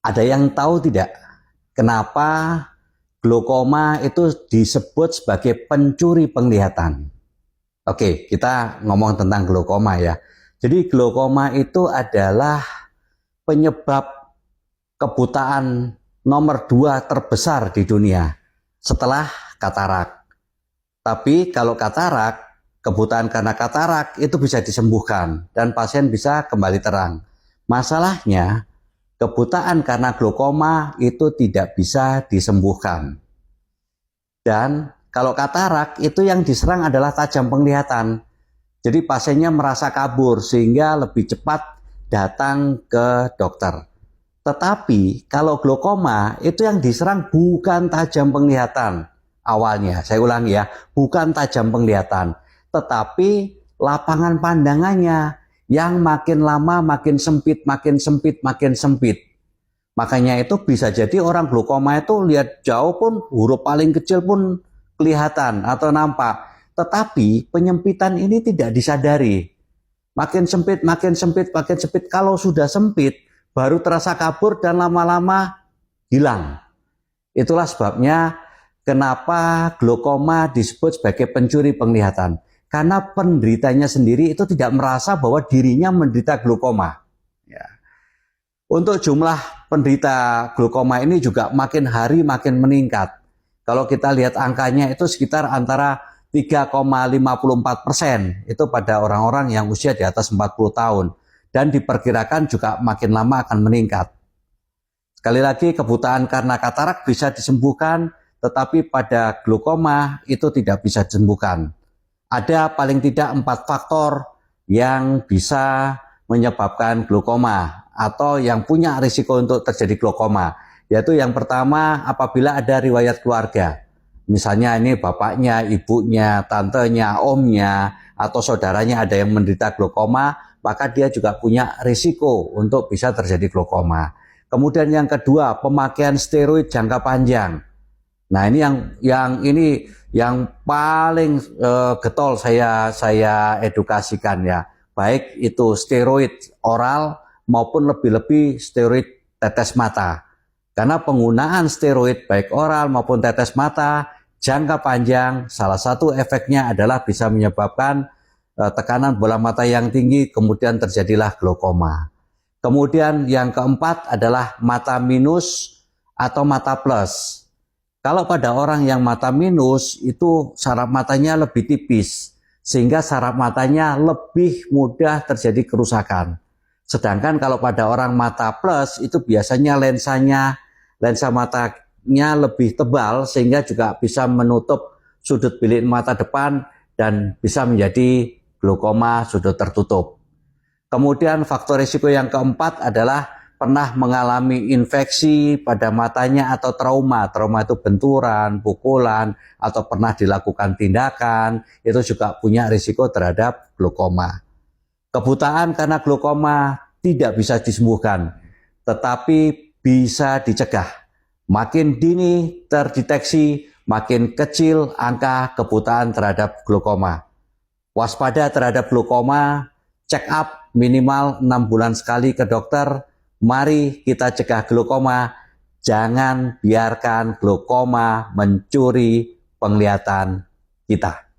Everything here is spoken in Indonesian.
Ada yang tahu tidak kenapa glaukoma itu disebut sebagai pencuri penglihatan? Oke, kita ngomong tentang glaukoma ya. Jadi glaukoma itu adalah penyebab kebutaan nomor 2 terbesar di dunia setelah katarak. Tapi kalau katarak, kebutaan karena katarak itu bisa disembuhkan dan pasien bisa kembali terang. Masalahnya, kebutaan karena glaukoma itu tidak bisa disembuhkan. Dan kalau katarak itu yang diserang adalah tajam penglihatan. Jadi pasiennya merasa kabur sehingga lebih cepat datang ke dokter. Tetapi kalau glaukoma itu yang diserang bukan tajam penglihatan awalnya. Saya ulangi ya, bukan tajam penglihatan, tetapi lapangan pandangannya yang makin lama makin sempit, makin sempit, makin sempit. Makanya itu bisa jadi orang glaukoma itu lihat jauh pun huruf paling kecil pun kelihatan atau nampak. Tetapi penyempitan ini tidak disadari. Makin sempit, makin sempit, makin sempit. Kalau sudah sempit, baru terasa kabur dan lama-lama hilang. Itulah sebabnya kenapa glaukoma disebut sebagai pencuri penglihatan. Karena penderitanya sendiri itu tidak merasa bahwa dirinya menderita glaukoma. Ya. Untuk jumlah penderita glaukoma ini juga makin hari makin meningkat. Kalau kita lihat angkanya itu sekitar antara 3,54% itu pada orang-orang yang usia di atas 40 tahun. Dan diperkirakan juga makin lama akan meningkat. Sekali lagi, kebutaan karena katarak bisa disembuhkan, tetapi pada glaukoma itu tidak bisa disembuhkan. Ada paling tidak 4 faktor yang bisa menyebabkan glaukoma atau yang punya risiko untuk terjadi glaukoma. Yaitu yang pertama, apabila ada riwayat keluarga. Misalnya ini bapaknya, ibunya, tantenya, omnya, atau saudaranya ada yang menderita glaukoma, maka dia juga punya risiko untuk bisa terjadi glaukoma. Kemudian yang kedua, pemakaian steroid jangka panjang. Nah, ini yang paling getol saya edukasikan ya. Baik itu steroid oral maupun lebih-lebih steroid tetes mata. Karena penggunaan steroid baik oral maupun tetes mata jangka panjang, salah satu efeknya adalah bisa menyebabkan tekanan bola mata yang tinggi, kemudian terjadilah glaukoma. Kemudian yang keempat adalah mata minus atau mata plus. Kalau pada orang yang mata minus itu saraf matanya lebih tipis, sehingga saraf matanya lebih mudah terjadi kerusakan. Sedangkan kalau pada orang mata plus itu biasanya lensa matanya lebih tebal sehingga juga bisa menutup sudut bilik mata depan dan bisa menjadi glaukoma sudut tertutup. Kemudian faktor risiko yang keempat adalah pernah mengalami infeksi pada matanya atau trauma. Trauma itu benturan, pukulan, atau pernah dilakukan tindakan, itu juga punya risiko terhadap glaukoma. Kebutaan karena glaukoma tidak bisa disembuhkan, tetapi bisa dicegah. Makin dini terdeteksi, makin kecil angka kebutaan terhadap glaukoma. Waspada terhadap glaukoma, check up minimal 6 bulan sekali ke dokter. Mari kita cegah glaukoma, jangan biarkan glaukoma mencuri penglihatan kita.